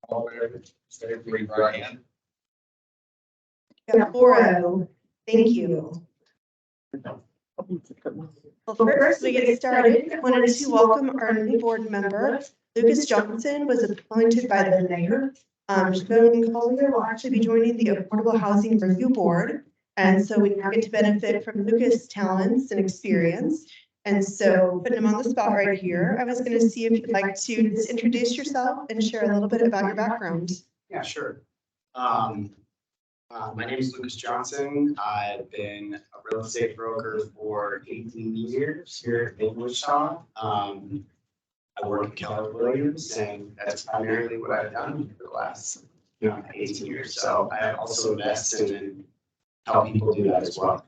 All in favor, say please right hand. Yeah, 4-0. Thank you. Well, first we get started. I wanted to welcome our new board member, Lucas Johnson, was appointed by the mayor. Shibone Collier will actually be joining the Affordable Housing Review Board. And so we now get to benefit from Lucas' talents and experience. And so putting him on the spot right here, I was going to see if you'd like to just introduce yourself and share a little bit about your background. Yeah, sure. My name is Lucas Johnson. I've been a real estate broker for 18 years here in Wichita. I work at Keller Williams, and that's primarily what I've done for the last 18 years. So I also invest and help people do that as well.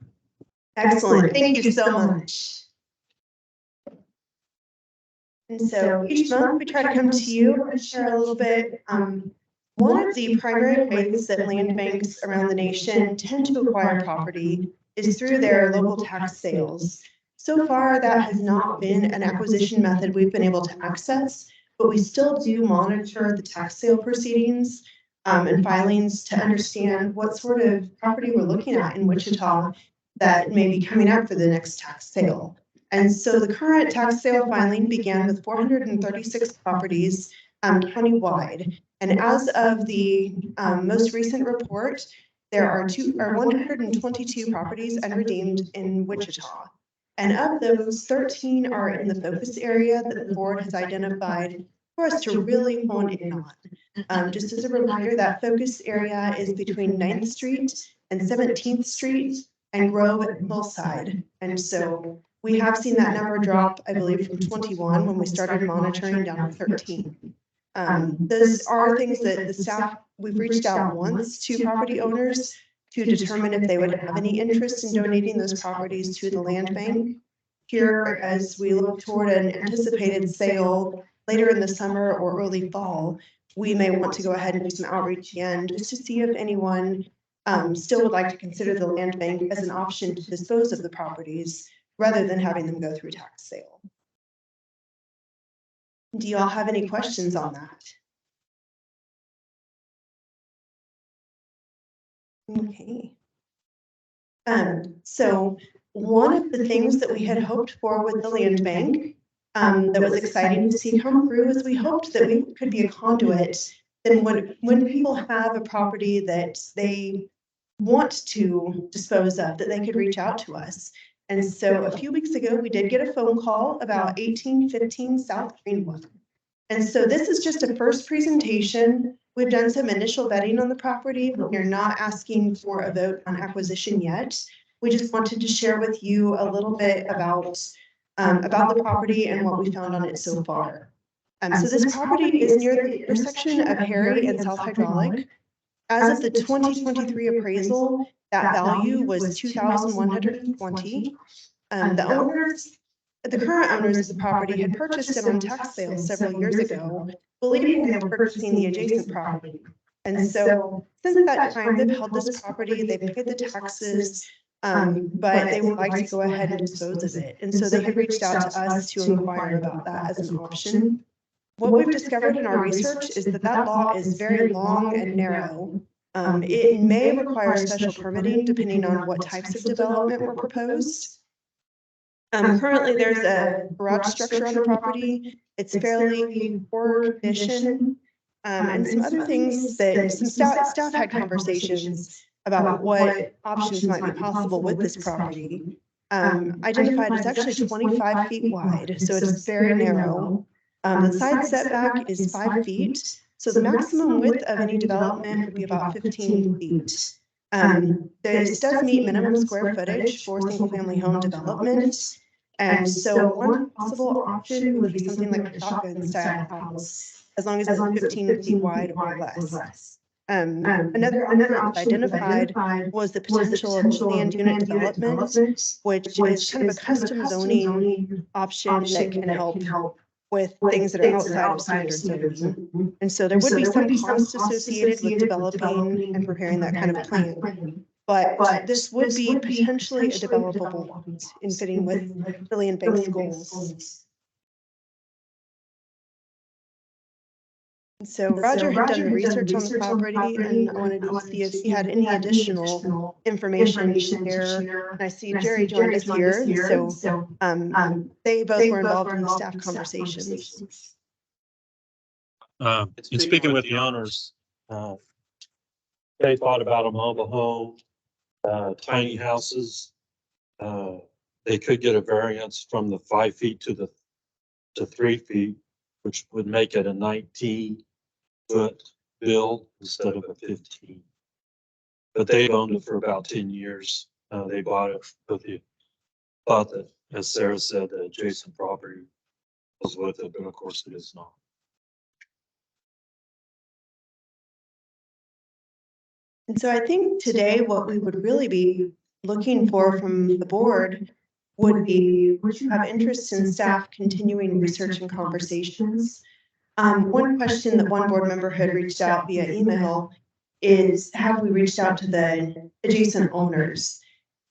Excellent. Thank you so much. And so each month we try to come to you and share a little bit. One of the primary ways that land banks around the nation tend to acquire property is through their local tax sales. So far, that has not been an acquisition method we've been able to access, but we still do monitor the tax sale proceedings and filings to understand what sort of property we're looking at in Wichita that may be coming up for the next tax sale. And so the current tax sale filing began with 436 properties countywide. And as of the most recent report, there are 122 properties unredeemed in Wichita. And of those, 13 are in the focus area that the board has identified for us to really hone in on. Just as a reminder, that focus area is between 9th Street and 17th Street and Grove and Hillside. And so we have seen that number drop, I believe, from 21 when we started monitoring down to 13. Those are things that the staff, we've reached out once to property owners to determine if they would have any interest in donating those properties to the land bank. Here, as we look toward an anticipated sale later in the summer or early fall, we may want to go ahead and do some outreach again just to see if anyone still would like to consider the land bank as an option to dispose of the properties rather than having them go through tax sale. Do you all have any questions on that? Okay. So one of the things that we had hoped for with the land bank that was exciting to see come through is we hoped that we could be a conduit. Then when people have a property that they want to dispose of, that they could reach out to us. And so a few weeks ago, we did get a phone call about 1815 South Greenwood. And so this is just a first presentation. We've done some initial vetting on the property, but we're not asking for a vote on acquisition yet. We just wanted to share with you a little bit about the property and what we found on it so far. So this property is near the intersection of Harry and South Hydraulic. As of the 2023 appraisal, that value was $2,120. The current owners of the property had purchased it on tax sales several years ago, believing they were purchasing the adjacent property. And so since that time, they've held this property, they've paid the taxes, but they would like to go ahead and dispose of it. And so they had reached out to us to inquire about that as an option. What we've discovered in our research is that that lot is very long and narrow. It may require special permitting depending on what types of development were proposed. Currently, there's a garage structure on the property. It's fairly poor condition. And some other things that some staff had conversations about what options might be possible with this property. Identified it's actually 25 feet wide, so it's very narrow. The side setback is 5 feet, so the maximum width of any development would be about 15 feet. This does meet minimum square footage for single-family home development. And so one possible option would be something like a shotgun-style house, as long as it's 15 feet wide or less. Another option identified was the potential of land unit development, which is kind of a custom zoning option that can help with things that are outside of standard zoning. And so there would be some cost associated with developing and preparing that kind of plan. But this would be potentially a developable lot in fitting with the land bank's goals. So Roger had done the research on the property and I wanted to see if he had any additional information to share. And I see Jerry joined us here, so they both were involved in the staff conversations. In speaking with the owners, they thought about a mobile home, tiny houses. They could get a variance from the 5 feet to 3 feet, which would make it a 19-foot build instead of a 15. But they've owned it for about 10 years. They bought it with the thought that, as Sarah said, the adjacent property was with it, but of course it is not. And so I think today what we would really be looking for from the board would be, would you have interest in staff continuing research and conversations? One question that one board member had reached out via email is, have we reached out to the adjacent owners?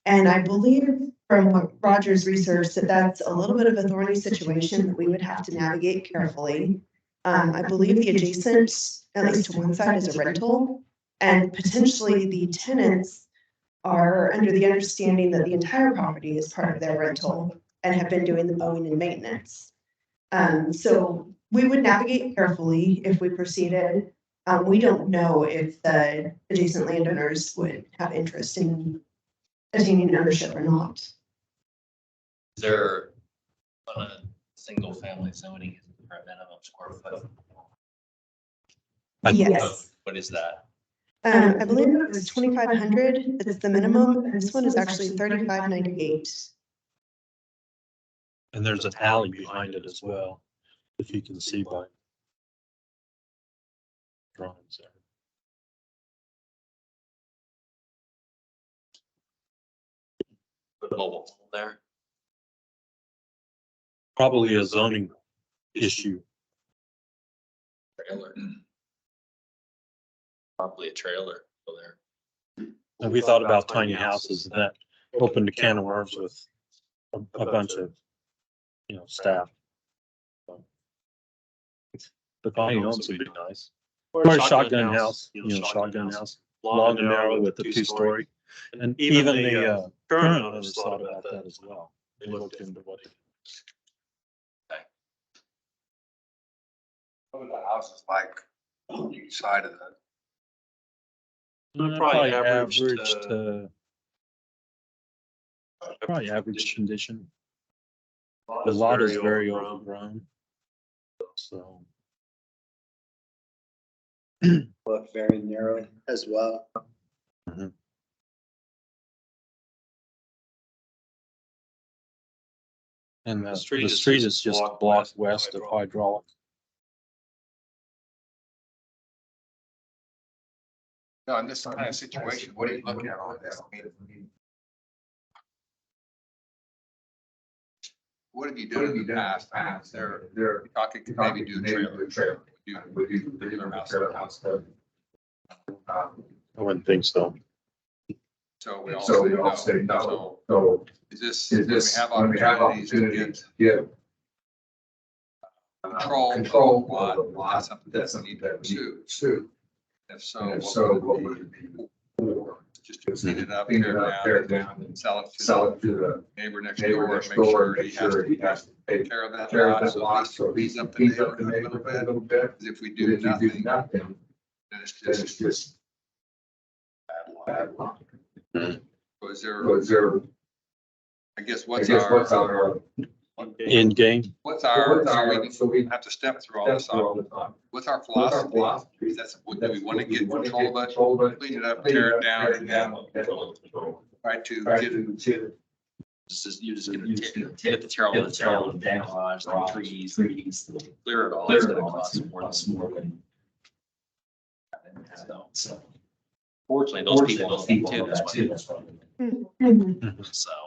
And I believe from what Roger's research that that's a little bit of a thorny situation that we would have to navigate carefully. I believe the adjacent, at least to one side, is a rental. And potentially the tenants are under the understanding that the entire property is part of their rental and have been doing the mowing and maintenance. So we would navigate carefully if we proceeded. We don't know if the adjacent landowners would have interest in attaining ownership or not. Is there on a single family zoning for a minimum square foot? Yes. What is that? I believe it was 2,500. It's the minimum. This one is actually 3,598. And there's an alley behind it as well, if you can see by drawings there. Put a mobile home there? Probably a zoning issue. Trailer. Probably a trailer over there. And we thought about tiny houses, and that opened a can of worms with a bunch of, staff. The tiny homes would be nice. Or a shotgun house, shotgun house, long and narrow with a 2-story. And even the current owners thought about that as well. They looked into what. What are the houses like on each side of that? Probably average condition. The lot is very overgrown. So. But very narrow as well. Mhm. And the street is just a block west of Hydraulic. No, in this kind of situation, what are you looking at on this? I mean, what have you done in the past? They're talking to maybe do a trailer. Would you regular house? I wouldn't think so. So we all say no. So is this when we have opportunities to get control on something that's need to pursue? If so, what would it be? Just to clean it up, tear it down, and sell it to the neighbor next door, make sure he has to take care of that lot, so he's up the neighborhood a little bit. Because if we do nothing, then it's just bad luck. Was there? I guess what's our In game. What's our, so we have to step through all this. What's our philosophy? That's, do we want to get control of it, clean it up, tear it down, and then try to get it? You're just gonna get the tail and garage, the trees, clear it all. It's gonna cost more than. So. Fortunately, those people don't think too. That's why.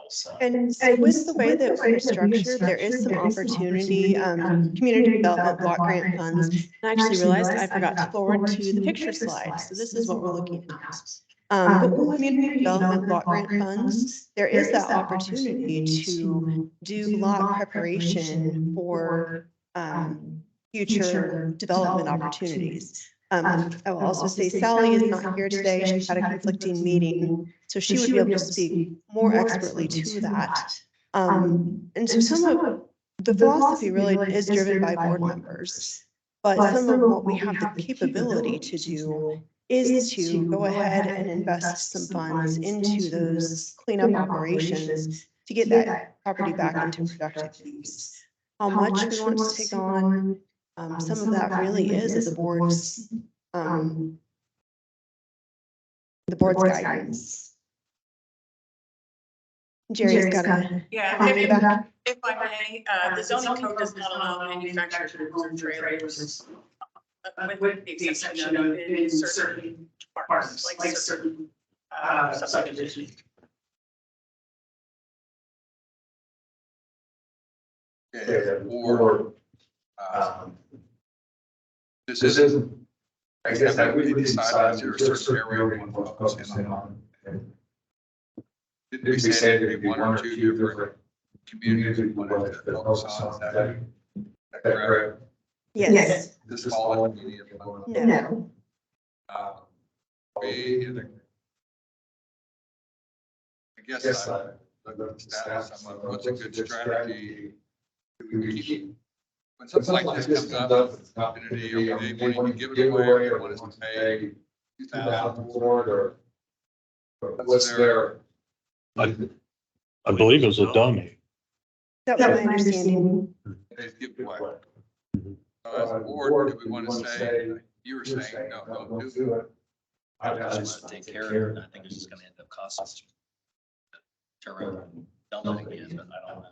So. And with the way that we're structured, there is some opportunity, community development block grant funds. And I actually realized I forgot to forward to the picture slide. So this is what we're looking at. But with community development block grant funds, there is that opportunity to do lot preparation for future development opportunities. I will also say Sally is not here today. She had a conflicting meeting, so she would be able to speak more expertly to that. And so some of the philosophy really is driven by board members, but some of what we have the capability to do is to go ahead and invest some funds into those cleanup operations to get that property back into productive use. How much we want to take on, some of that really is the board's guidance. Jerry's got a Yeah, comment in the back. if I may, the zoning code does not allow manufactured homes or trailers, with the exception of in certain parts, like certain subdivisions. Yeah, or, this isn't, I guess that we decided there's a certain area we want to focus in on. Didn't we say there'd be one or two different communities we wanted to focus on? Is that correct? Yes. This fall, community of one. No. We, I guess, look at the status, I'm like, what's a good strategy to keep? When something like this comes up, it's an opportunity, or they want to give it away, or they want us to pay 2,000 for it, or what's their? I believe it was a dummy. That was my understanding. They give it away. As a board, do we want to say, you were saying, no, don't do it. I just take care of it. I think it's just gonna end up costing us. Turn around and dump it again, but I don't know.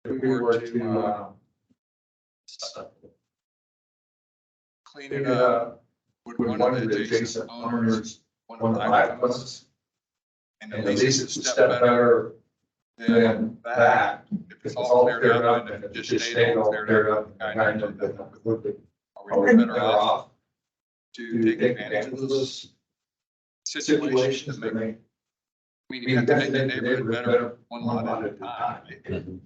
If we were to, clean it up, would one of the adjacent owners want to buy from us? And at least it's a step better than that. If it's all cleared up and if it just stayed all cleared up, I know that are we better off to take advantage of those situations to make? I mean, you have to make the neighborhood better one lot at a time.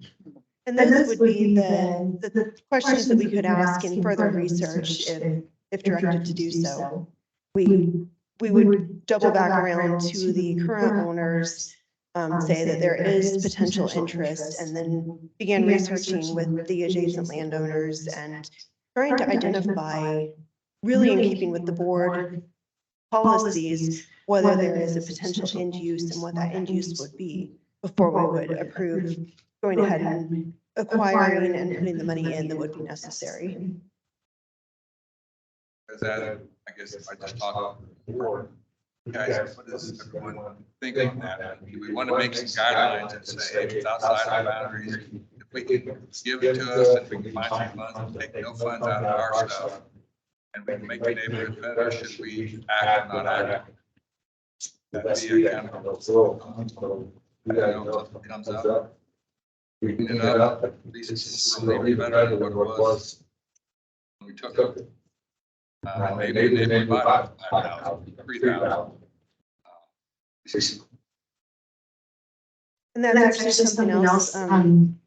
And those would be the questions that we could ask in further research if directed to do so. We would double back around to the current owners, say that there is potential interest, and then begin researching with the adjacent landowners and trying to identify, really in keeping with the board policies, whether there is a potential end use and what that end use would be before we would approve going ahead and acquiring and putting the money in that would be necessary. Because that, I guess if I just talk to the board, guys, what does everyone think on that? Do we want to make some guidelines and say, if it's outside our boundaries, if we can give it to us and we can find some funds and take no funds out of our stuff, and we can make the neighborhood better, should we act or not act? That'd be a kind of, I don't know, if it comes up. We clean it up, at least it's maybe better than what it was when we took it. Maybe they may buy 5,000, 3,000. And that's actually something else that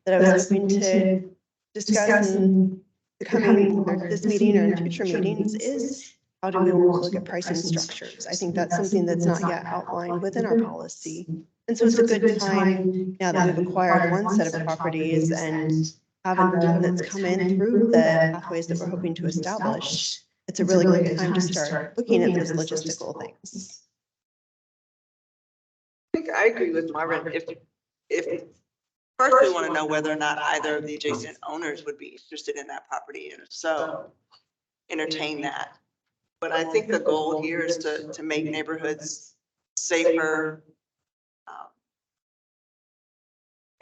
I was hoping to discuss in the coming, or this meeting or in future meetings, is how do we want to look at pricing structures? I think that's something that's not yet outlined within our policy. And so it's a good time, now that we've acquired one set of properties and have another that's come in through the pathways that we're hoping to establish, it's a really good time to start looking at those logistical things. I think I agree with Marvin. If first we want to know whether or not either of the adjacent owners would be interested in that property, and if so, entertain that. But I think the goal here is to make neighborhoods safer,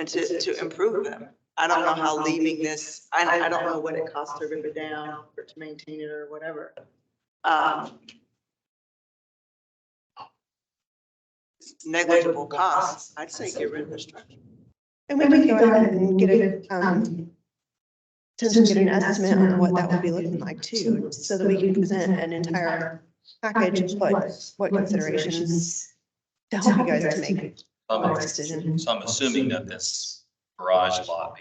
and to improve them. I don't know how leaving this, I don't know what it costs to rip it down or to maintain it or whatever. Negligible costs, I'd say get rid of the structure. And we can go ahead and get a, get an estimate on what that would be looking like too, so that we can present an entire package of what considerations to help you guys to make a decision. So I'm assuming that this garage lot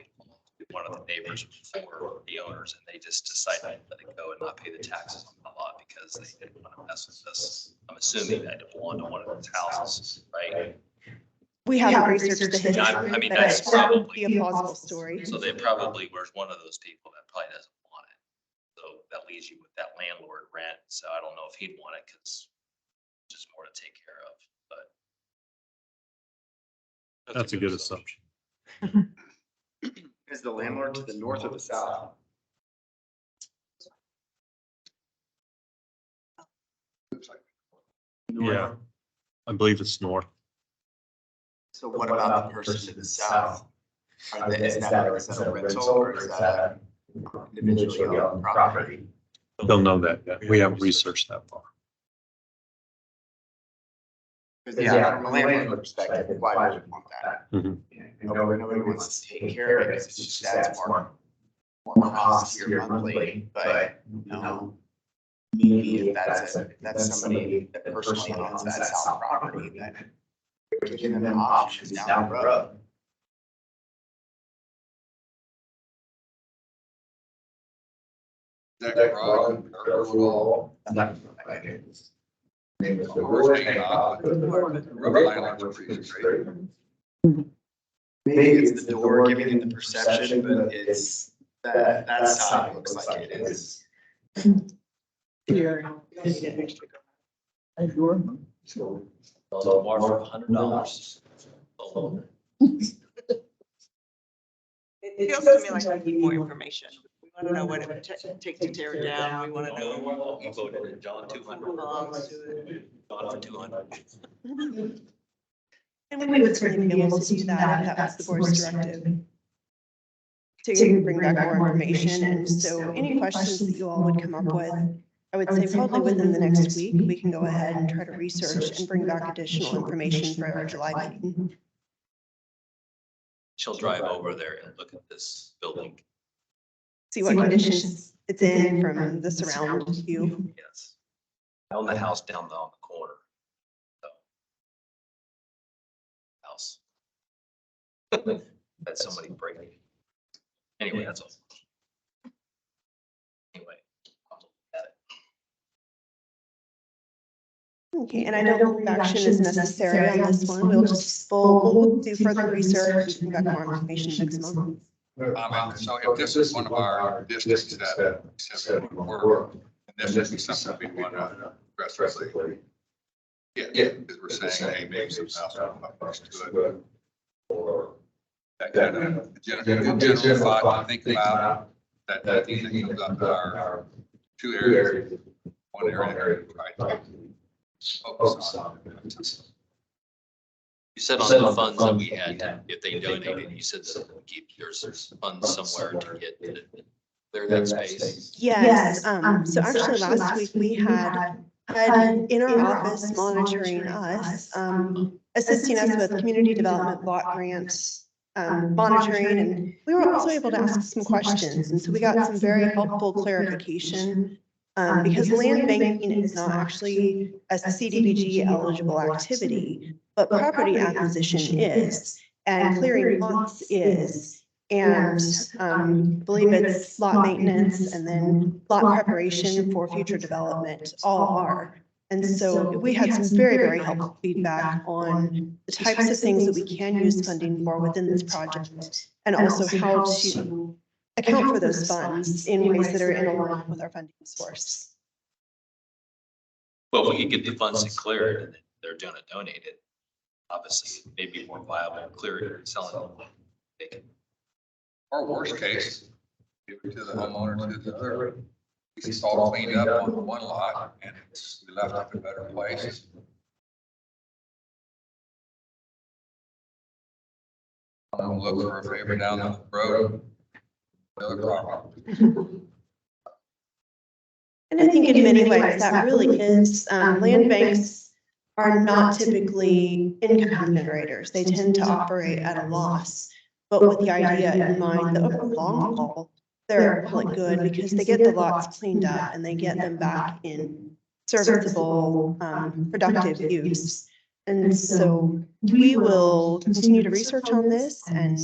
one of the neighbors before the owners, and they just decided to let it go and not pay the taxes on the lot because they didn't want to mess with this. I'm assuming that it belonged to one of those houses, right? We haven't researched the history. I mean, but that's that would probably- be a plausible story. So they probably were one of those people that probably doesn't want it. So that leaves you with that landlord rent. So I don't know if he'd want it because just more to take care of, but. That's a good assumption. Is the landlord to the north or the south? Yeah, I believe it's north. So what about the person to the south? Is that a rental or is that individually owned property? Don't know that yet. We haven't researched that far. Because yeah, from a landlord perspective, why would you want that? Mhm. Nobody wants to take care of it. It's just adds more cost here monthly, but maybe if that's somebody that personally owns that south property, then we're giving them options down the road. Is that wrong? Or we're hanging off. Rubber landlords are pretty straight. Maybe it's the door giving it the perception, but it's that side looks like it is. So more for $100. It feels to me like we need more information. We want to know what it would take to tear it down. We want to know You voted in John 200. who belongs to it. John for 200. And we would certainly be able to do that if that was the board's directive. To bring back more information. And so any questions that you all would come up with, I would say probably within the next week, we can go ahead and try to research and bring back additional information for our July meeting. She'll drive over there and look at this building. See what conditions it's in from the surround view. Yes. I own the house down on the corner. So. House. That's somebody breaking. Anyway, that's all. Anyway. I'll look at it. Okay, and I don't think action is necessary on this one. We'll do further research and bring back more information next month. So if this is one of our districts that says we're, and this is something we want to aggressively. Yeah, because we're saying, hey, maybe some else to it. Or that kind of general thought to think about that thing that comes up in our two areas. One area, right? Focus on. You said on the funds that we had, if they donated, you said that we keep there's funds somewhere to get to clear that space. Yes, so actually last week we had in our office monitoring us, assisting us with community development block grants, monitoring, and we were also able to ask some questions. And so we got some very helpful clarification. Because land banking is not actually a CDBG eligible activity, but property acquisition is, and clearing lots is. And I believe it's lot maintenance and then lot preparation for future development, all are. And so we had some very, very helpful feedback on the types of things that we can use funding for within this project, and also how to account for those funds in ways that are in alignment with our funding source. Well, if we could get the funds to clear it and then they're gonna donate it, obviously it may be more viable to clear it and sell it. They can. Or worst case, give it to the homeowner to the other. It's all cleaned up on one lot and it's left up in a better place. I'm gonna look for a favor down the road. Another property. And I think in many ways that really is, land banks are not typically income generators. They tend to operate at a loss. But with the idea in mind that over the long haul, they're really good because they get the lots cleaned up and they get them back in serviceable, productive use. And so we will continue to research on this and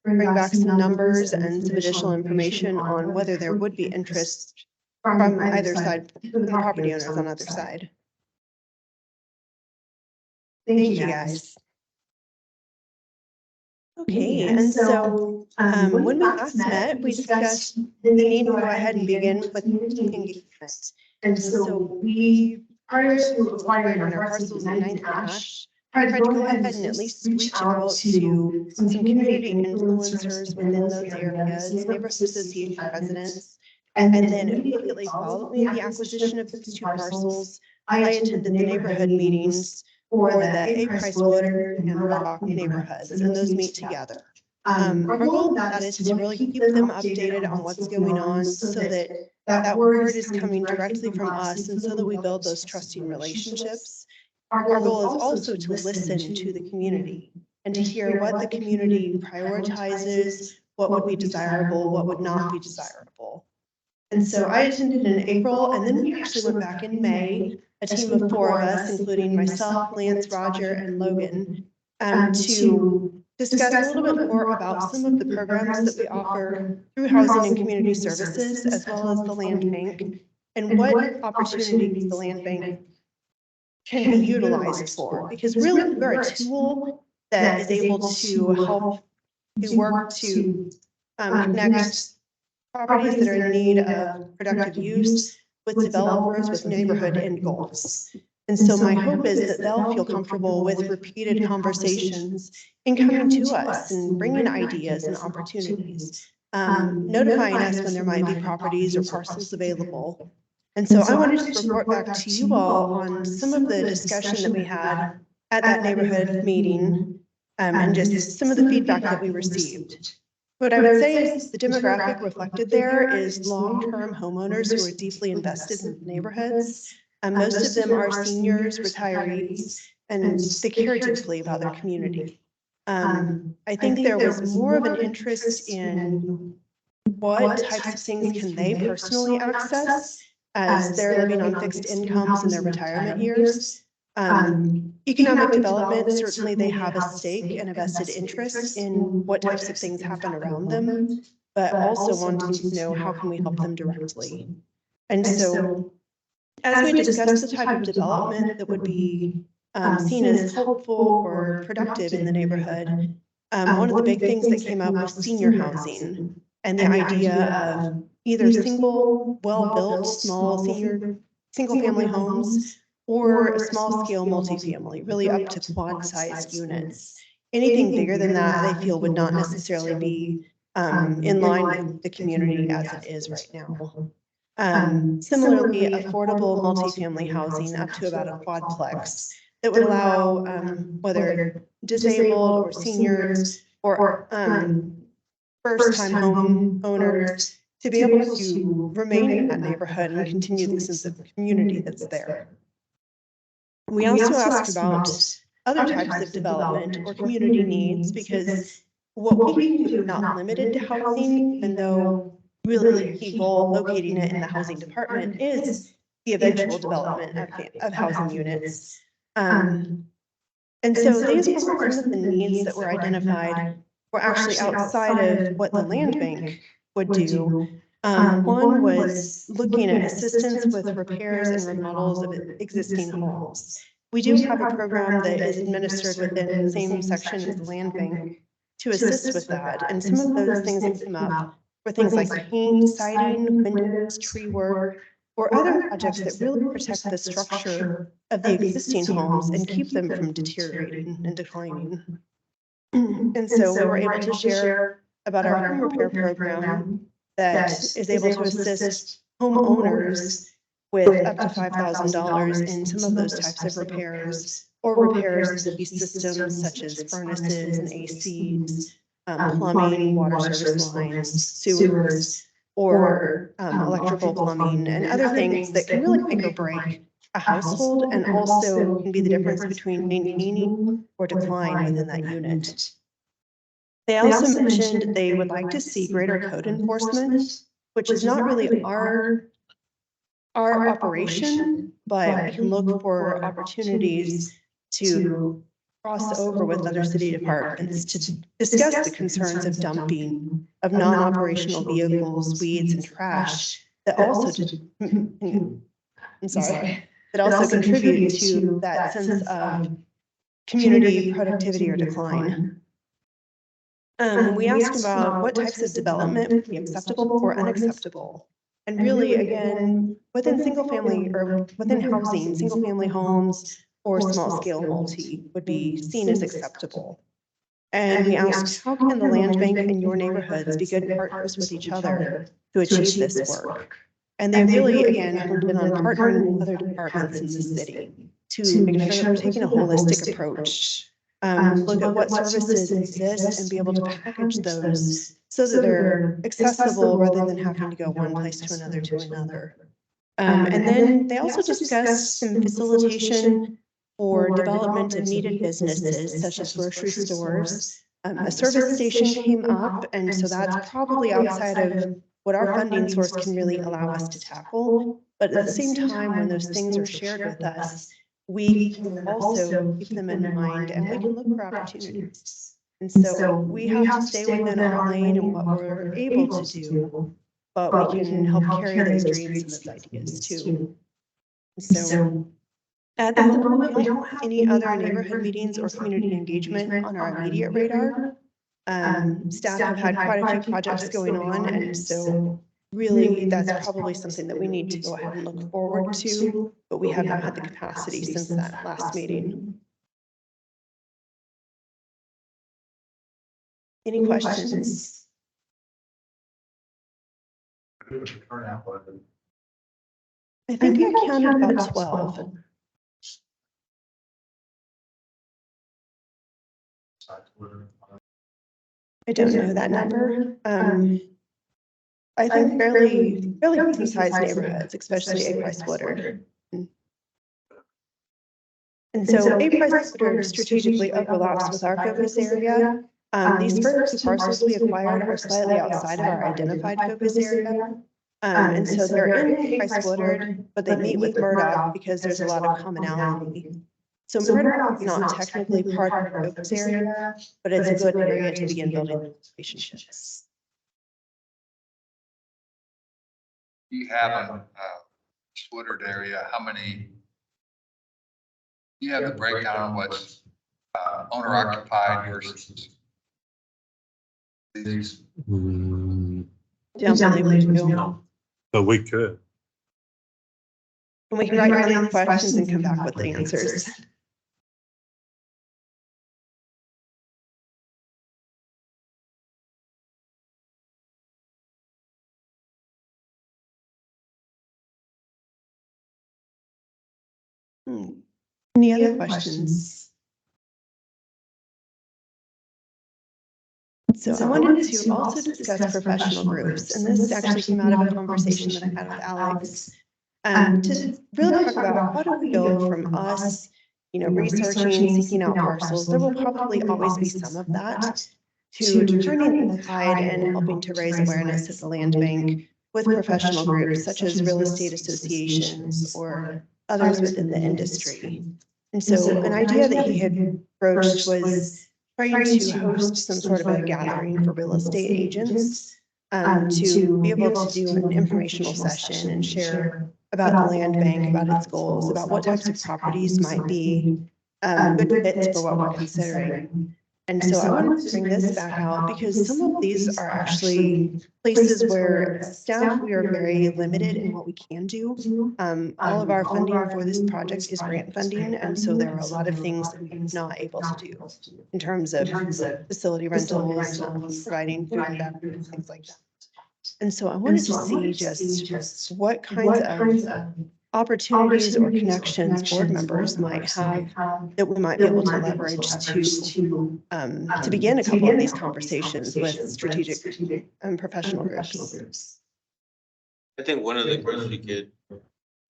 bring back some numbers and some additional information on whether there would be interest from either side, from the property owners on either side. Thank you, guys. Okay, and so when we last met, we discussed the need to go ahead and begin with community engagement. And so we, prior to acquiring our parcels in 9th and Ash, tried to go ahead and at least reach out to some community influencers within those areas, neighborhood association residents. And then immediately following the acquisition of these two parcels, I attended the neighborhood meetings for the A Price Water and Rock neighborhoods, and those meet together. Our goal with that is to really keep them updated on what's going on so that that word is coming directly from us and so that we build those trusting relationships. Our goal is also to listen to the community and to hear what the community prioritizes, what would be desirable, what would not be desirable. And so I attended in April, and then we actually went back in May, a team of 4 of us, including myself, Lance, Roger, and Logan, to discuss a little bit more about some of the programs that we offer through Housing and Community Services, as well as the Land Bank, and what opportunities the Land Bank can be utilized for. Because really, we're a tool that is able to help to work to connect properties that are in need of productive use with developers with neighborhood end goals. And so my hope is that they'll feel comfortable with repeated conversations in coming to us and bringing ideas and opportunities, notifying us when there might be properties or parcels available. And so I wanted to report back to you all on some of the discussion that we had at that neighborhood meeting, and just some of the feedback that we received. What I would say is the demographic reflected there is long-term homeowners who are deeply invested in neighborhoods. Most of them are seniors, retirees, and they care deeply about their community. I think there was more of an interest in what types of things can they personally access as they're living on fixed incomes in their retirement years. Economic development, certainly they have a stake and a vested interest in what types of things happen around them, but also wanting to know how can we help them directly. And so as we discussed the type of development that would be seen as helpful or productive in the neighborhood, one of the big things that came up was senior housing and the idea of either single, well-built, small single-family homes or a small-scale multifamily, really up to quad-sized units. Anything bigger than that, they feel would not necessarily be in line with the community as it is right now. Similarly, affordable multifamily housing up to about a quadplex that would allow whether disabled or seniors or first-time home owners to be able to remain in that neighborhood and continue the sense of community that's there. We also asked about other types of development or community needs, because what we can do is not limited to housing, even though really the key goal locating it in the housing department is the eventual development of housing units. And so these were some of the needs that were identified were actually outside of what the land bank would do. One was looking at assistance with repairs and remodels of existing homes. We do have a program that is administered within the same section as the land bank to assist with that. And some of those things that come up were things like paint, siding, windows, tree work, or other projects that really protect the structure of the existing homes and keep them from deteriorating and declining. And so we were able to share about our home repair program that is able to assist homeowners with up to $5,000 in some of those types of repairs, or repairs to these systems such as furnaces and ACs, plumbing, water service lines, sewers, or electrical plumbing and other things that can really make or break a household and also can be the difference between maintaining or decline within that unit. They also mentioned they would like to see greater code enforcement, which is not really our operation, but we can look for opportunities to cross over with other city departments to discuss the concerns of dumping of non-operational vehicles, weeds and trash that also I'm sorry, that also contribute to that sense of community productivity or decline. We asked about what types of development would be acceptable or unacceptable. And really, again, within single family or within housing, single family homes or small scale multi would be seen as acceptable. And we asked, how can the land bank in your neighborhoods be good partners with each other to achieve this work? And they really, again, honed in on partnering with other departments in the city to make sure that we're taking a holistic approach. Look at what services exist and be able to package those so that they're accessible rather than having to go one place to another. And then they also discussed some facilitation for development of needed businesses such as grocery stores. A service station came up, and so that's probably outside of what our funding source can really allow us to tackle. But at the same time, when those things are shared with us, we can also keep them in mind and we can look for opportunities. And so we have to stay within our lane and what we're able to do, but we can help carry those dreams and those ideas too. So at the moment, we don't have any other neighborhood meetings or community engagement on our immediate radar. Staff have had quite a few projects going on, and so really that's probably something that we need to go ahead and look forward to, but we have not had the capacity since that last meeting. Any questions? I think I counted about 12. I don't know that number. I think fairly decent sized neighborhoods, especially A Price Woodard. And so A Price Woodard strategically overlaps with our focus area. These first two parcels we acquired are slightly outside of our identified focus area. And so they're in A Price Woodard, but they meet with Murdoch because there's a lot of commonality. So Murdoch is not technically part of our focus area, but it's a good area to begin building relationships. You have a Woodard area, how many? You have the breakdown of what's owner occupied versus these. Don't believe we do. But we could. And we can write down these questions and come back with the answers. Any other questions? So I wanted to also discuss professional groups, and this actually came out of a conversation that I had with Alex, to really talk about how do we go from us, researching, seeking out parcels. There will probably always be some of that, to turning the tide and helping to raise awareness at the land bank with professional groups such as real estate associations or others within the industry. And so an idea that he had broached was trying to host some sort of a gathering for real estate agents to be able to do an informational session and share about the land bank, about its goals, about what types of properties might be good fits for what we're considering. And so I wanted to bring this back out because some of these are actually places where staff, we are very limited in what we can do. All of our funding for this project is grant funding. And so there are a lot of things that we're not able to do in terms of facility rentals, providing food and beverage, things like that. And so I wanted to see just what kinds of opportunities or connections board members might have that we might be able to leverage to begin a couple of these conversations with strategic and professional groups. I think one of the groups we could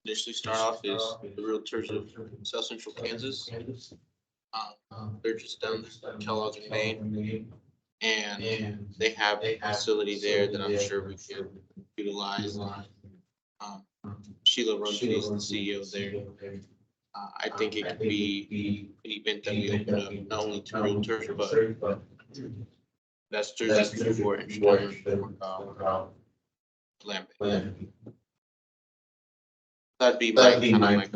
initially start off is the Realtors of South Central Kansas. They're just down Kellogg in Maine, and they have a facility there that I'm sure we could utilize. Sheila Rumsey is the CEO there. I think it could be an event that we open up not only to realtors, but that's Thursday before land. That'd be my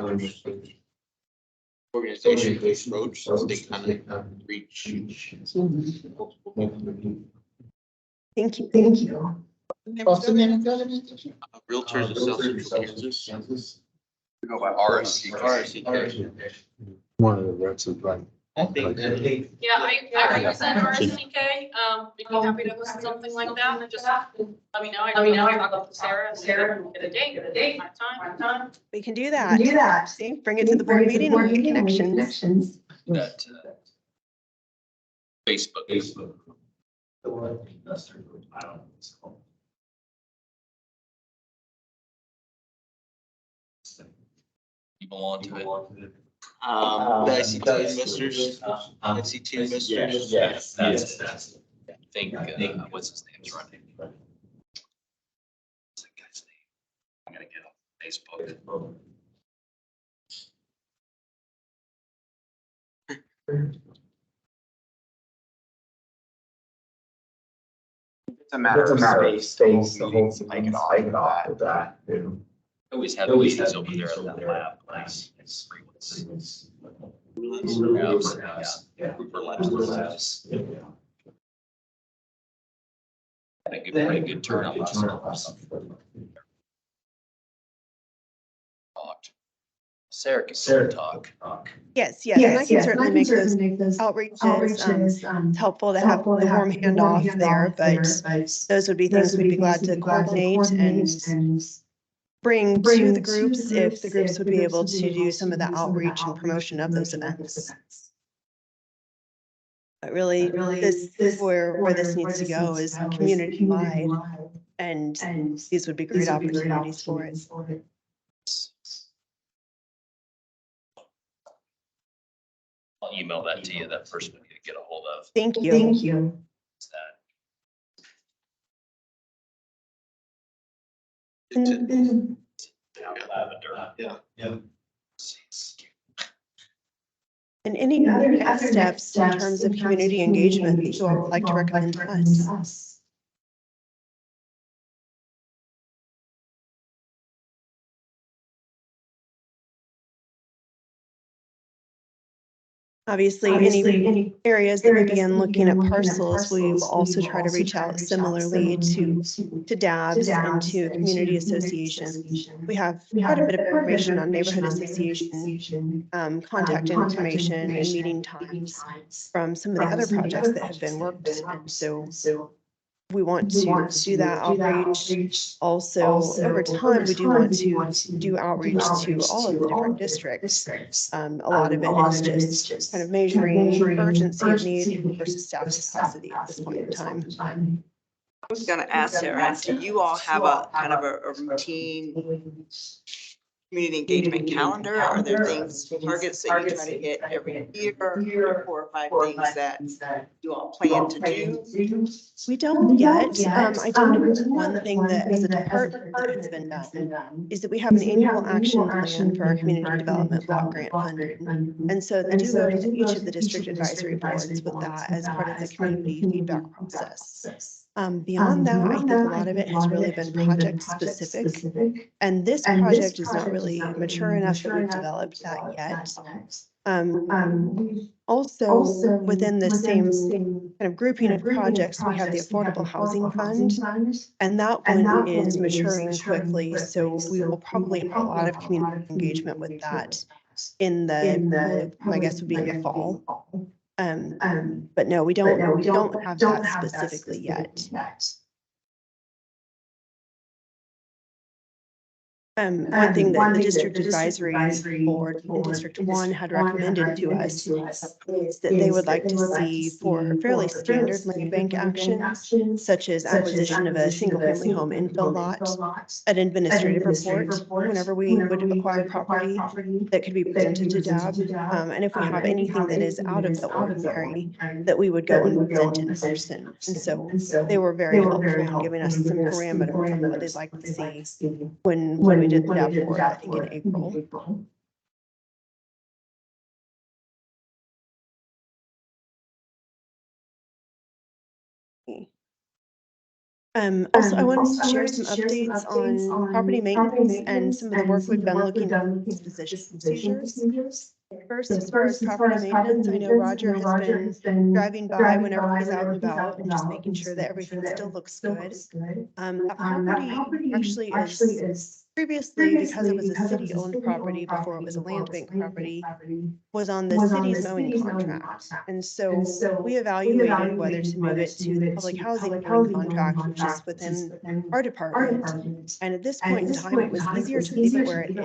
organization approach, so they kind of reach. Thank you. Realtors of South Central Kansas. We go by RSC. One of the reps is right. Yeah, I represent RSCK. We'd be happy to host something like that. Just let me know. I can talk with Sarah, get a date, my time. We can do that. See, bring it to the board meeting and make connections. That Facebook. You belong to it. The ICT investors, ICT investors. Yes. That's, I think, what's his name's running? What's that guy's name? I gotta get on Facebook. It's a matter of space, the whole like it all with that. Always have meetings over there at that lab. Nice. Cooper Labs. Had a pretty good turnout last time. Sarah can talk. Yes, and I can certainly make those outreaches. It's helpful to have the warm handoff there, but those would be things we'd be glad to coordinate and bring to the groups if the groups would be able to do some of the outreach and promotion of those events. But really, this where this needs to go is community wide, and these would be great opportunities for it. I'll email that to you, that person we need to get a hold of. Thank you. It's that. Lavender. Yeah. And any other next steps in terms of community engagement that you all would like to recommend to us? Obviously, any areas that we begin looking at parcels, we will also try to reach out similarly to DABs and to community associations. We have quite a bit of information on neighborhood association, contact information and meeting times from some of the other projects that have been worked. And so we want to do that outreach. Also, over time, we do want to do outreach to all of the different districts. A lot of it is just kind of measuring urgency of need versus staff capacity at this point in time. I was gonna ask Sarah, do you all have a kind of a routine community engagement calendar? Are there things, targets that you try to hit every year, 4 or 5 things that you all plan to do? We don't yet. I do know one thing that as a department that has been done is that we have an annual action plan for our community development block grant funding. And so they do go to each of the district advisory boards with that as part of the community feedback process. Beyond that, I think a lot of it has really been project specific. And this project is not really mature enough that we've developed that yet. Also, within the same kind of grouping of projects, we have the Affordable Housing Fund, and that one is maturing quickly. So we will probably have a lot of community engagement with that in the, my guess would be in the fall. But no, we don't have that specifically yet. One thing that the district advisory board in District 1 had recommended to us is that they would like to see for fairly standard land bank actions, such as acquisition of a single family home infill lot, an administrative report whenever we would acquire property that could be presented to DAB. And if we have anything that is out of the ordinary, that we would go and present in person. And so they were very helpful in giving us some parameters on what they'd like to see when we did the DAB board, I think in April. Also, I wanted to share some updates on property maintenance and some of the work we've been looking at disposition procedures. First, as far as property maintenance, I know Roger has been driving by whenever he's out and about and just making sure that everything still looks good. That property actually is previously, because it was a city-owned property before it was a land bank property, was on the city's mowing contract. And so we evaluated whether to move it to the public housing mowing contract, which is within our department. And at this point in time, it was easier to leave it where it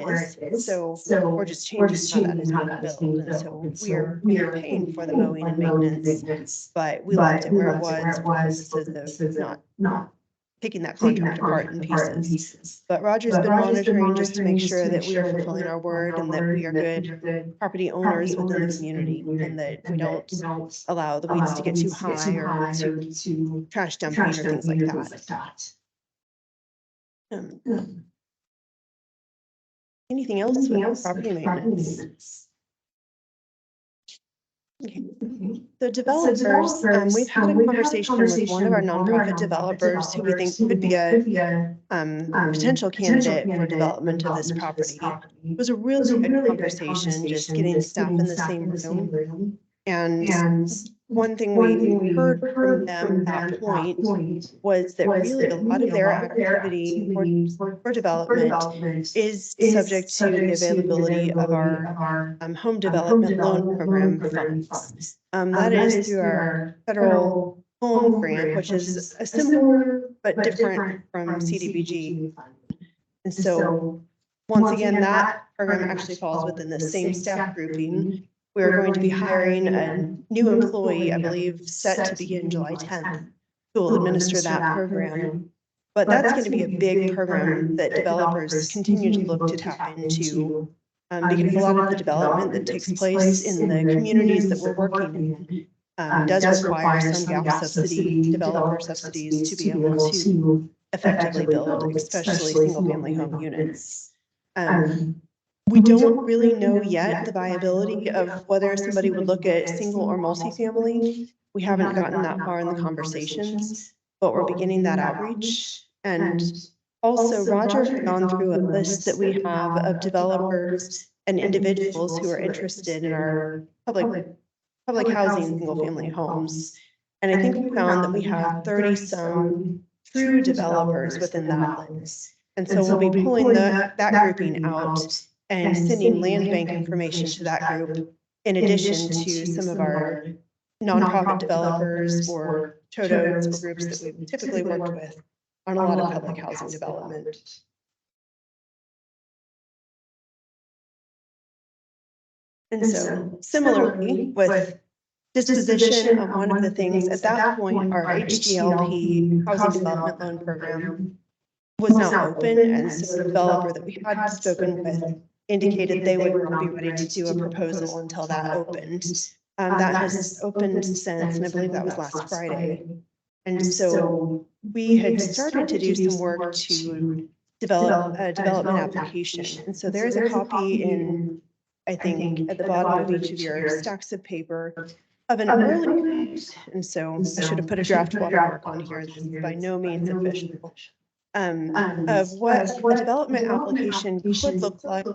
is. So we're just changing how that is being billed. And so we are paying for the mowing and maintenance, but we left it where it was for purposes of not taking that contract apart in pieces. But Roger's been monitoring just to make sure that we are fulfilling our word and that we are good property owners within the community and that we don't allow the weeds to get too high or to trash dumping or things like that. Anything else with property maintenance? Okay. The developers, we've had a conversation with one of our nonprofit developers who we think could be a potential candidate for development of this property. It was a really good conversation, just getting staff in the same room. And one thing we heard from them at that point was that really a lot of their activity for development is subject to the availability of our home development loan program funds. That is through our federal home grant, which is a similar but different from CDBG. And so once again, that program actually falls within the same staff grouping. We are going to be hiring a new employee, I believe, set to begin July 10th, who will administer that program. But that's going to be a big program that developers continue to look to tap into, because a lot of the development that takes place in the communities that we're working in does require some gap subsidy, developer subsidies to be able to effectively build, especially single-family home units. We don't really know yet the viability of whether somebody would look at single or multifamily. We haven't gotten that far in the conversations, but we're beginning that outreach. And also, Roger had gone through a list that we have of developers and individuals who are interested in our public housing, single-family homes. And I think we found that we have 30-some true developers within that list. And so we'll be pulling that grouping out and sending land bank information to that group, in addition to some of our nonprofit developers or TODOs or groups that we've typically worked with on a lot of public housing development. And so similarly with disposition of one of the things at that point, our HDLP housing development loan program was now open. And so the developer that we had spoken with indicated they would not be ready to do a proposal until that opened. That has opened since, and I believe that was last Friday. And so we had started to do some work to develop a development application. And so there is a copy in, I think, at the bottom of each of your stacks of paper of an early, and so I should have put a draft watermark on here. This is by no means official. Of what a development application could look like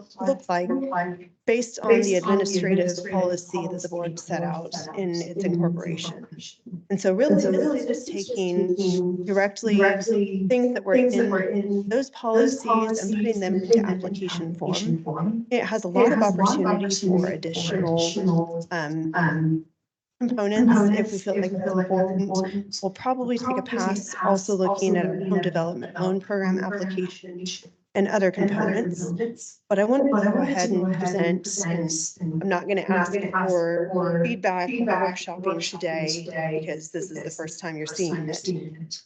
based on the administrative policy that the board set out in its incorporation. And so really this is taking directly things that were in those policies and putting them into application form. It has a lot of opportunity for additional components. If we feel like that's important, we'll probably take a pass also looking at our home development loan program application and other components. But I wanted to go ahead and present, and I'm not going to ask for feedback or workshopping today because this is the first time you're seeing it.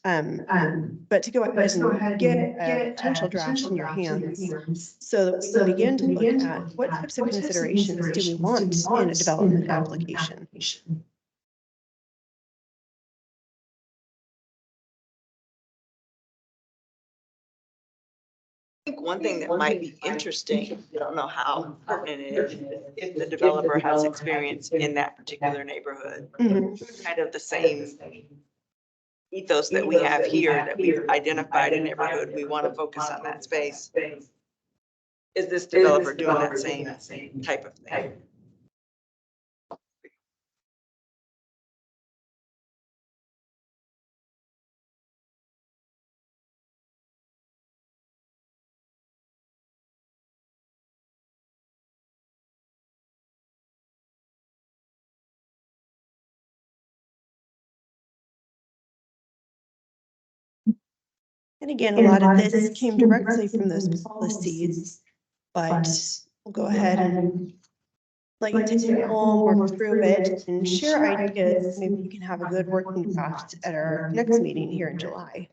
But to go ahead and get a potential draft in your hands so that we can begin to look at what types of considerations do we want in a development application. I think one thing that might be interesting, I don't know how pertinent it is, if the developer has experience in that particular neighborhood. Kind of the same ethos that we have here, that we've identified a neighborhood, we want to focus on that space. Is this developer doing that same type of thing? And again, a lot of this came directly from those policies, but we'll go ahead and let you take it home, work through it, and share ideas. Maybe we can have a good working draft at our next meeting here in July.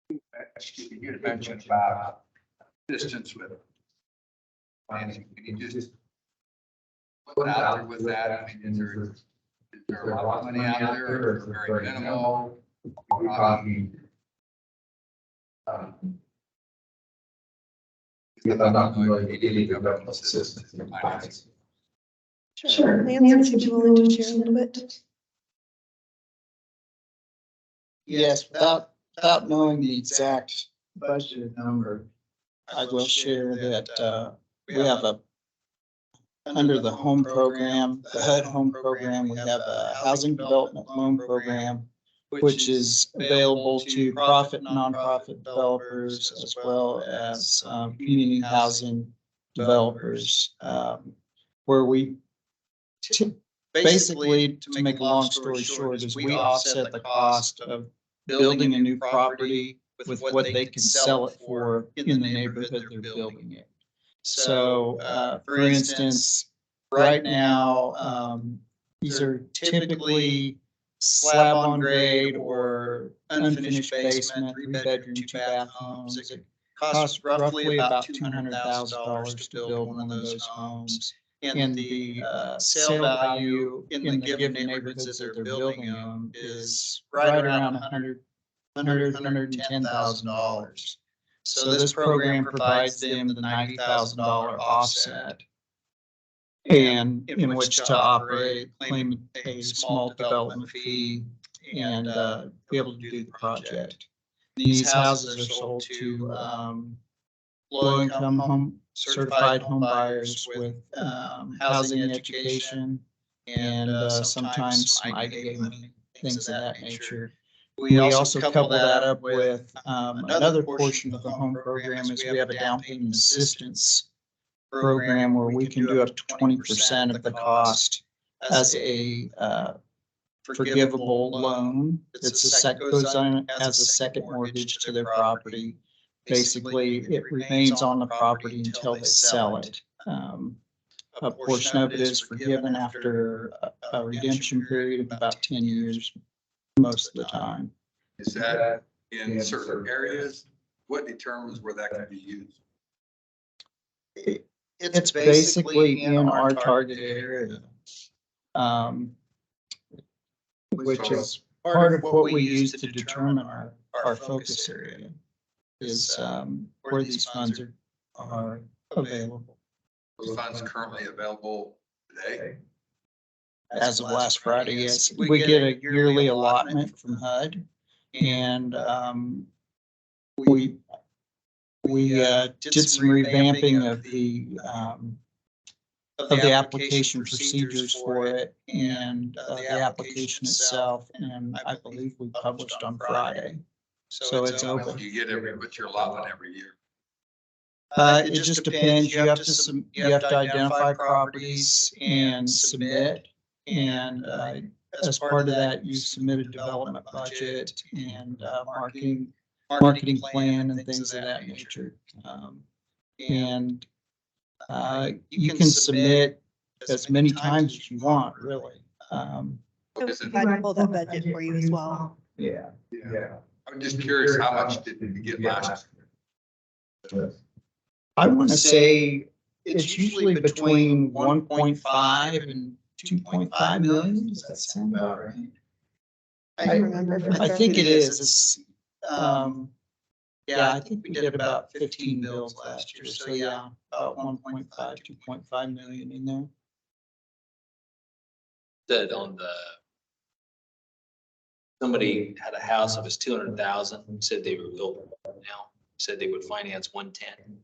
You had mentioned about distance with financing. Can you just put out there with that? I mean, is there a lot of money out there or is it very minimal? I'm not familiar with any government assistance in financing. Sure. Lance, would you be willing to share a little bit? Yes, without knowing the exact budget number, I will share that we have under the home program, the HUD home program, we have a housing development loan program, which is available to profit and nonprofit developers as well as community housing developers, where we basically, to make a long story short, is we offset the cost of building a new property with what they can sell it for in the neighborhood they're building it. So, for instance, right now, these are typically slab on grade or unfinished basement, 3-bedroom, 2-bath homes. It costs roughly about $200,000 to build one of those homes. And the sale value in the given neighborhoods that they're building in is right around $110,000. So this program provides them the $90,000 offset, and in which to operate, claim a small development fee, and be able to do the project. These houses are sold to low-income home certified home buyers with housing education and sometimes some IDA money, things of that nature. We also couple that up with another portion of the home program is we have a down payment assistance program where we can do up to 20% of the cost as a forgivable loan. Goes on as a second mortgage to their property. Basically, it remains on the property until they sell it. A portion of it is forgiven after a redemption period of about 10 years, most of the time. Is that in certain areas? What determines where that can be used? It's basically in our target area, which is part of what we use to determine our focus area is where these funds are available. Those funds currently available today? As of last Friday, yes. We get a yearly allotment from HUD, and we did some revamping of the application procedures for it and the application itself, and I believe we published on Friday. So it's open. You get what's your allotment every year? It just depends. You have to identify properties and submit. And as part of that, you submit a development budget and marketing plan and things of that nature. And you can submit as many times as you want, really. I'd pull that budget for you as well. Yeah. I'm just curious, how much did you get last year? I want to say it's usually between 1.5 and 2.5 million. Does that sound about right? I remember. I think it is. It's, yeah, I think we did about 15 bills last year. So yeah, about 1.5, 2.5 million in there. That on the, somebody had a house that was 200,000, said they were building now, said they would finance 110.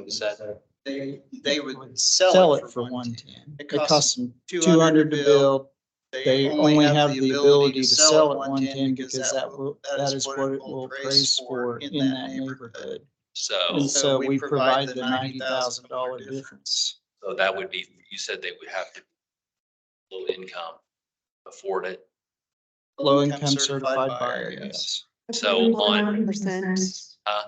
Said, They would sell it for 110. It costs them 200 to build. They only have the ability to sell at 110 because that is what it will appraise for in that neighborhood. And so, so we provide the $90,000 difference. so that would be, you said they would have to low income, afford it. Low income certified buyer, yes. So on, 80%, uh,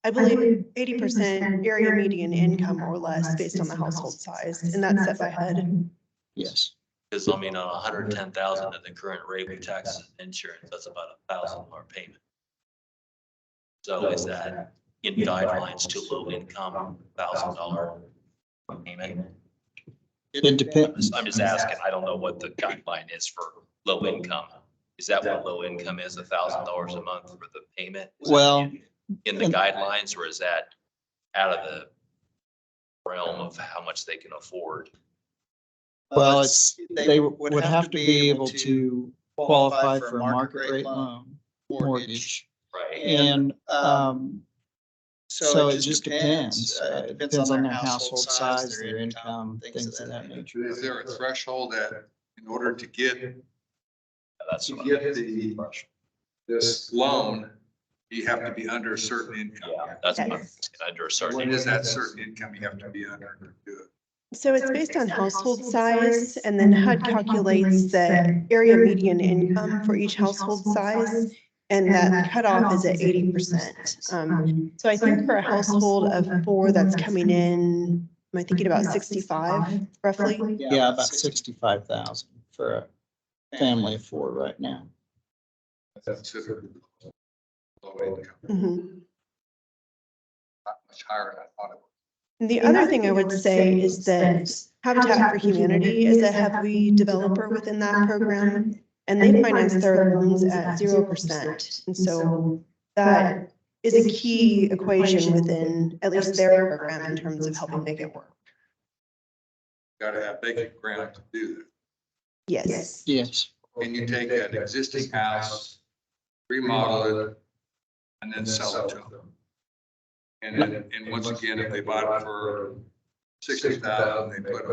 I believe 80% area median income or less based on the household size, and that's set by HUD. Yes. because I mean, on 110,000 at the current rate with taxes and insurance, that's about $1,000 payment. So is that in guidelines to low income, $1,000 payment? It depends. I'm just asking, I don't know what the guideline is for low income. Is that what low income is, $1,000 a month for the payment? Is that Well, in the guidelines, or is that out of the realm of how much they can afford? well, they would have to be able to qualify for a market rate loan mortgage. Right. And, so it just depends. It depends on their household size, their income, things of that nature. Is there a threshold that in order to get That's to what get this loan, you have to be under a certain income? yeah, that's what I'm Yes. asking, under a certain. What is that certain income you have to be under to do it? So it's based on household size, and then HUD calculates the area median income for each household size. And that cutoff is at 80%. So I think for a household of 4 that's coming in, am I thinking about 65 roughly? Yeah, about 65,000 for a family of 4 right now. That's considered low income, Mhm. not much higher than I thought it was. And the other thing I would say is that Habitat for Humanity is a heavy developer within that program, and they finance their loans at 0%. And so that is a key equation within at least their program in terms of helping make it work. Gotta have vacant ground to do that. Yes. Yes. Can you take an existing house, remodel it, and then sell it to them? And then, and once again, if they bought it for 60,000, they put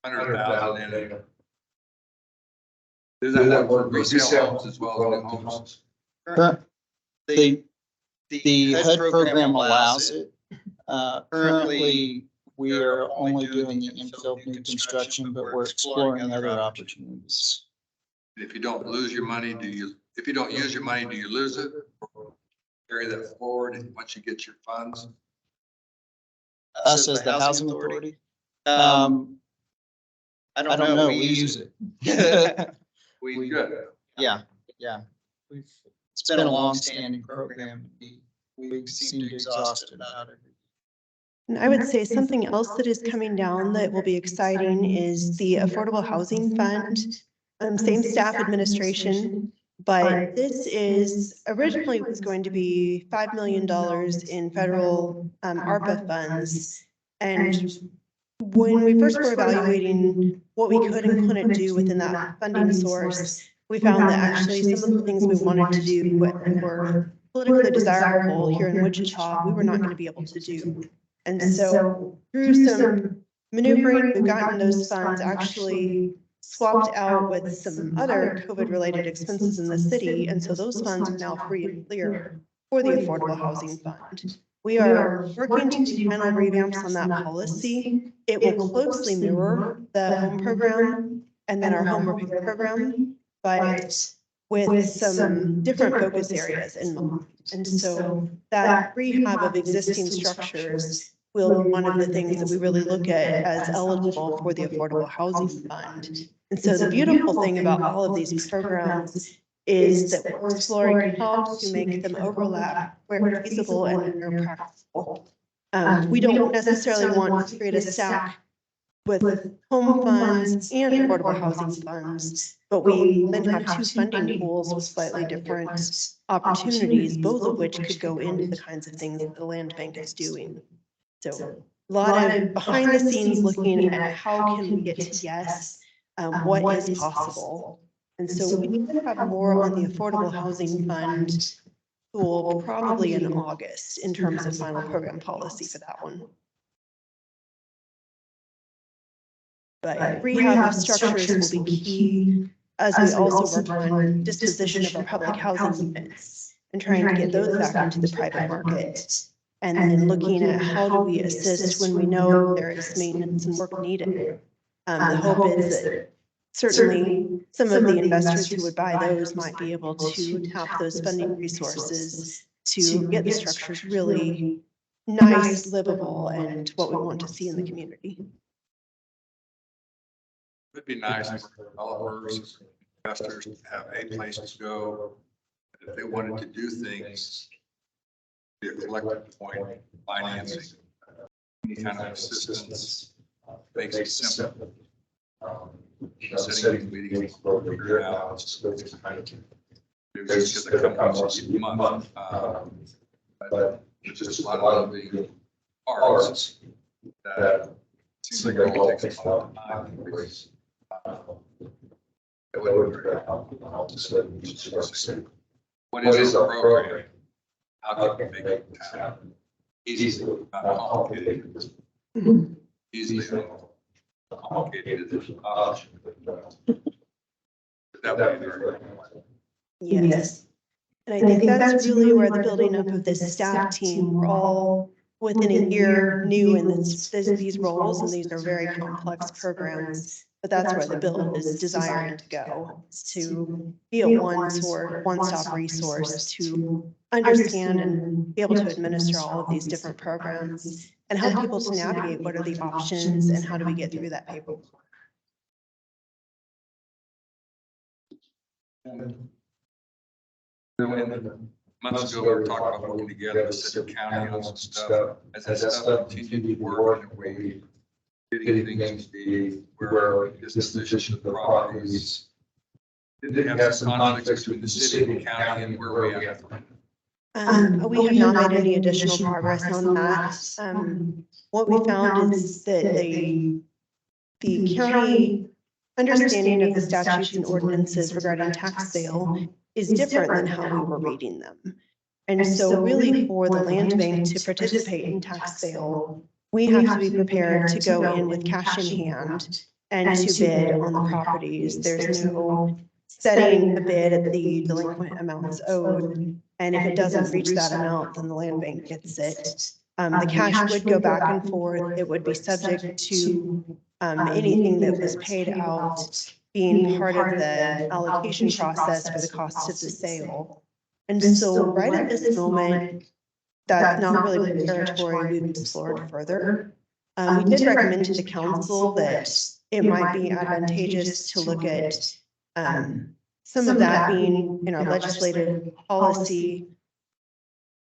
100,000 in it. Does that work for resale homes as well as new homes? The HUD program allows it. Currently, we are only doing the infill new construction, but we're exploring other opportunities. If you don't lose your money, if you don't use your money, do you lose it? Carry that forward and once you get your funds? Us as the housing authority? I don't know, we use it. We good. Yeah. It's been a long-standing program. We seem to exhaust it about every. And I would say something else that is coming down that will be exciting is the Affordable Housing Fund. Same staff administration, but this is originally was going to be $5 million in federal ARPA funds. And when we first were evaluating what we could and couldn't do within that funding source, we found that actually some of the things we wanted to do and were politically desirable here in Wichita, we were not going to be able to do. And so through some maneuvering, we've gotten those funds actually swapped out with some other COVID-related expenses in the city. And so those funds are now free and clear for the Affordable Housing Fund. We are working to do final revamps on that policy. It will closely mirror the home program and then our home repair program, but with some different focus areas in mind. And so that rehab of existing structures will be one of the things that we really look at as eligible for the Affordable Housing Fund. And so the beautiful thing about all of these programs is that we're exploring how to make them overlap where feasible and where practical. We don't necessarily want to create a stack with home funds and affordable housing funds, but we then have 2 funding pools with slightly different opportunities, both of which could go into the kinds of things that the land bank is doing. So lot of behind the scenes looking at how can we get to yes, what is possible. And so we need to have more on the Affordable Housing Fund tool probably in August in terms of final program policy for that one. But rehab of structures will be key as we also work on disposition of our public housing units and trying to get those back into the private market. And then looking at how do we assist when we know there is maintenance and work needed. The hope is that certainly some of the investors who would buy those might be able to tap those funding resources to get the structures really nice, livable, and what we want to see in the community. It'd be nice for developers, investors to have a place to go. If they wanted to do things, be a collective point, financing, any kind of assistance, makes it simple. Setting meetings, figure out, it's kind of, there's just a couple of months. But it's just a lot of the parts that seems like it only takes a lot of time. It wouldn't hurt. What is the program? How can we make it happen? Easily, not complicated. Easily complicated is an option. That would be very. Yes. And I think that's really where the building up of this staff team, we're all within a year new in these roles, and these are very complex programs. But that's where the bill is desiring to go, is to be a one-stop resource to understand and be able to administer all of these different programs and help people to navigate what are the options and how do we get through that paperwork. Months ago, we were talking about working together, the city, county, and some stuff. As that stuff continued to work, and we getting things to be where disposition of the properties. Did they have some conflicts between the city and the county and where we at? We have not made any additional progress on that. What we found is that the county understanding of the statutes and ordinances regarding tax sale is different than how we were reading them. And so really for the land bank to participate in tax sale, we have to be prepared to go in with cash in hand and to bid on the properties. There's no setting a bid at the delinquent amounts owed. And if it doesn't reach that amount, then the land bank gets it. The cash would go back and forth. It would be subject to anything that was paid out being part of the allocation process for the cost of the sale. And so right at this moment, that's not really the territory we've explored further. We did recommend to the council that it might be advantageous to look at some of that being in our legislative policy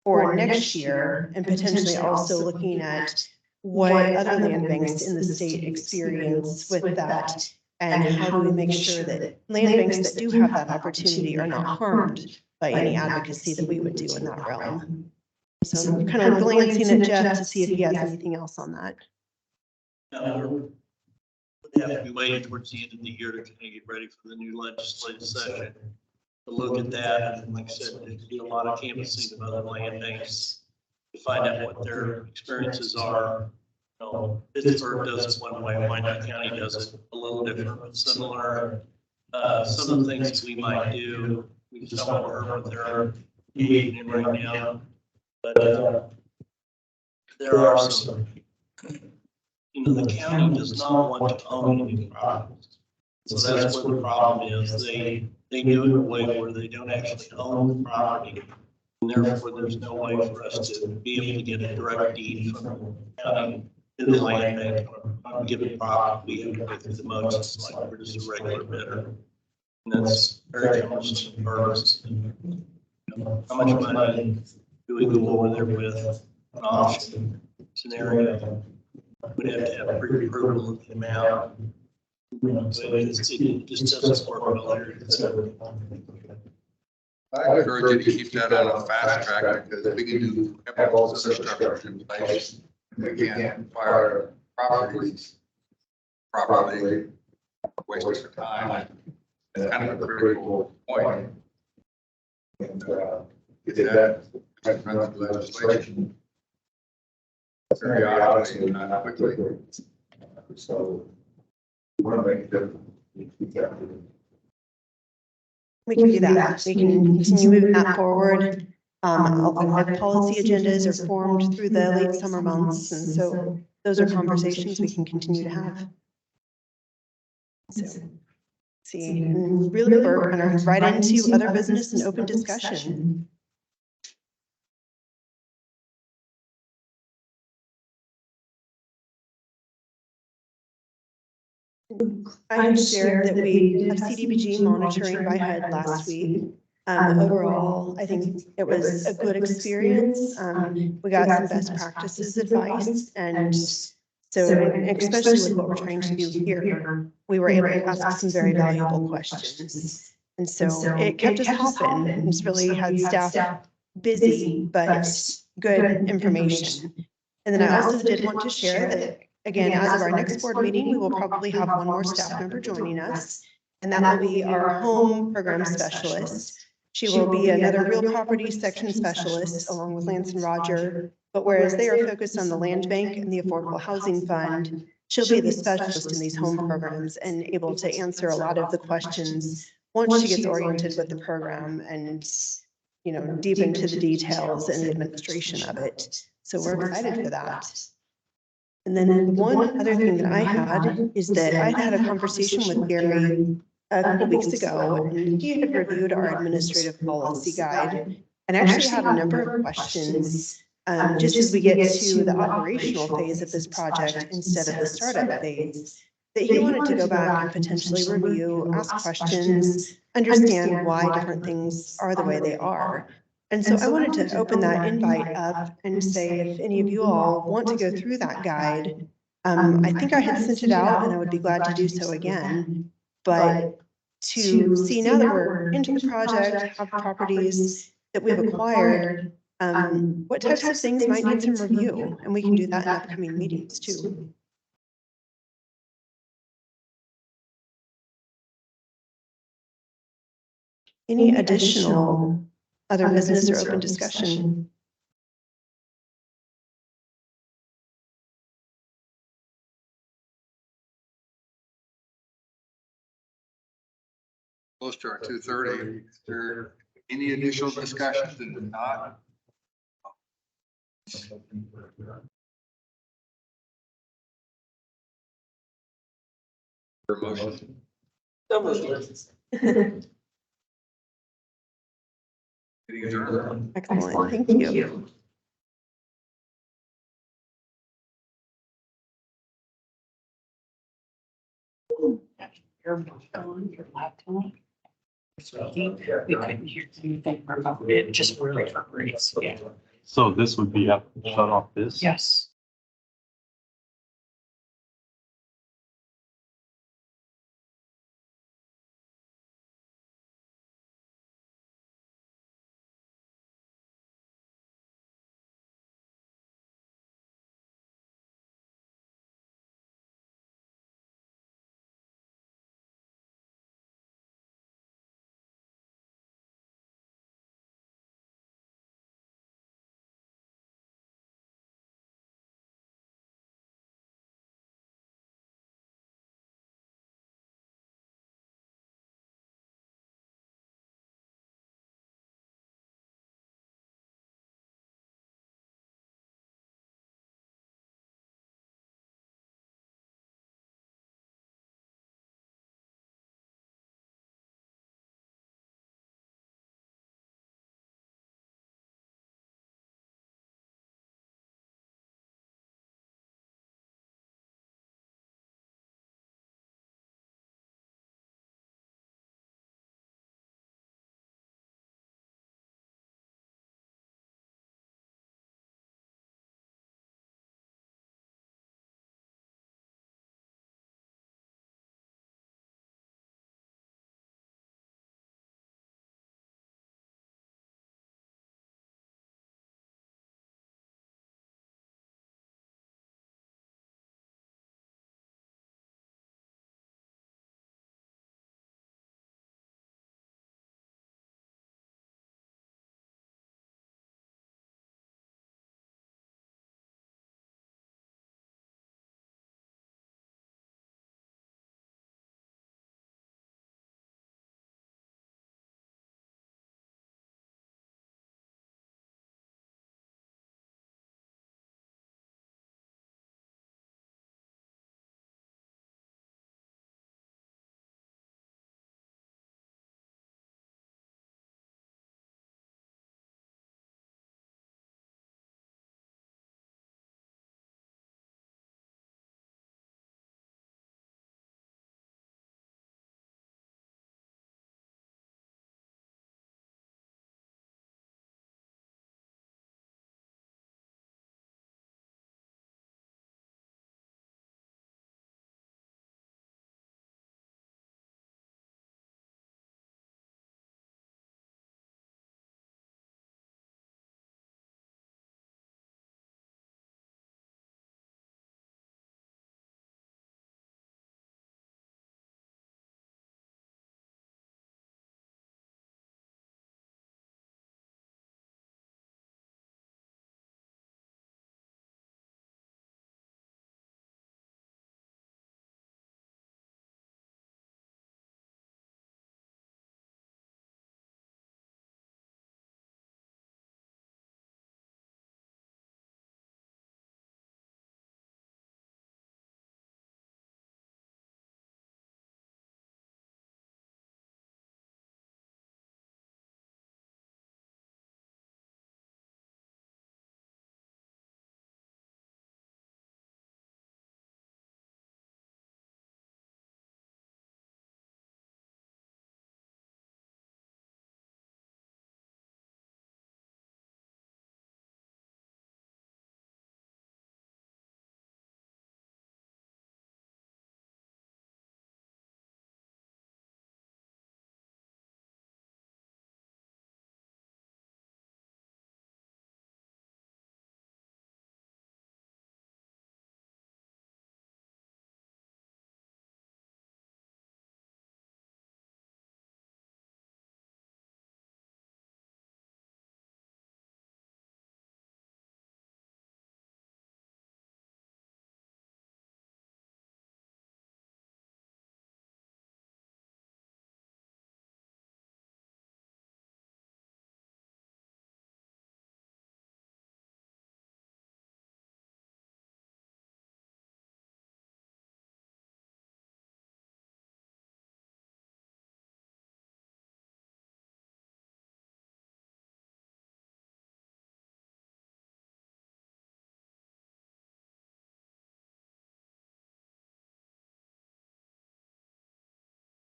for next year, and potentially also looking at what other land banks in the state experience with that, and how do we make sure that land banks that do have that opportunity are not harmed by any advocacy that we would do in that realm. So I'm kind of glancing at Jeff to see if he has anything else on that. No, we have to be waiting towards the end of the year to kind of get ready for the new legislative session. To look at that, and like I said, to do a lot of canvassing of other land banks to find out what their experiences are. You know, Pittsburgh does it one way, Wichita County does it a little different, but similar. Some of the things we might do, we just don't know what they're engaging in right now. But there are some, you know, the county does not want to own any properties. So that's where the problem is. They do it in a way where they don't actually own the property. And therefore, there's no way for us to be able to get a direct deed from the county to the land bank on a given property. We have to go through the motions like we're just a regular bidder. And that's very cumbersome for us. You know, how much money do we go over there with an option scenario? We'd have to have pre-approval of the amount. So it just doesn't work well there. I encourage you to keep that on a fast track because we can do have all this other structure in place. we can't acquire properties properly, waste of time. It's kind of a critical point. And, if that runs the legislation periodically and not quickly. So we want to make it different. We can do that. We can continue moving that forward. A lot of policy agendas are formed through the late summer months, and so those are conversations we can continue to have. So, see, and really we're kind of right into other business and open discussion. I had shared that we have CDBG monitoring by HUD last week. Overall, I think it was a good experience. We got some best practices advice, and so, and especially with what we're trying to do here, we were able to ask some very valuable questions. And so it kept us hopping. It's really had staff busy, but good information. And then I also did want to share that, again, as of our next board meeting, we will probably have one more staff member joining us, and that will be our home program specialist. She will be another real property section specialist along with Lance and Roger. But whereas they are focused on the land bank and the affordable housing fund, she'll be the specialist in these home programs and able to answer a lot of the questions once she gets oriented with the program and, you know, deep into the details and the administration of it. So we're excited for that. And then one other thing that I had is that I had a conversation with Gary a couple weeks ago, and he had reviewed our administrative policy guide and actually had a number of questions just as we get to the operational phase of this project instead of the startup phase, that he wanted to go back and potentially review, ask questions, understand why different things are the way they are. And so I wanted to open that invite up and say, if any of you all want to go through that guide, I think I had sent it out and I would be glad to do so again. But to see now that we're into the project, have properties that we've acquired, what types of things might need some review, and we can do that in upcoming meetings too. Any additional other business or open discussion? Close to our 2:30. Is there any additional discussions and not? For motion. So moved. Meeting adjourned. Excellent, thank you. Your phone, your laptop. Speaking, we couldn't hear anything about it, just reverberates, yeah. So this would be up, shut off this? Yes.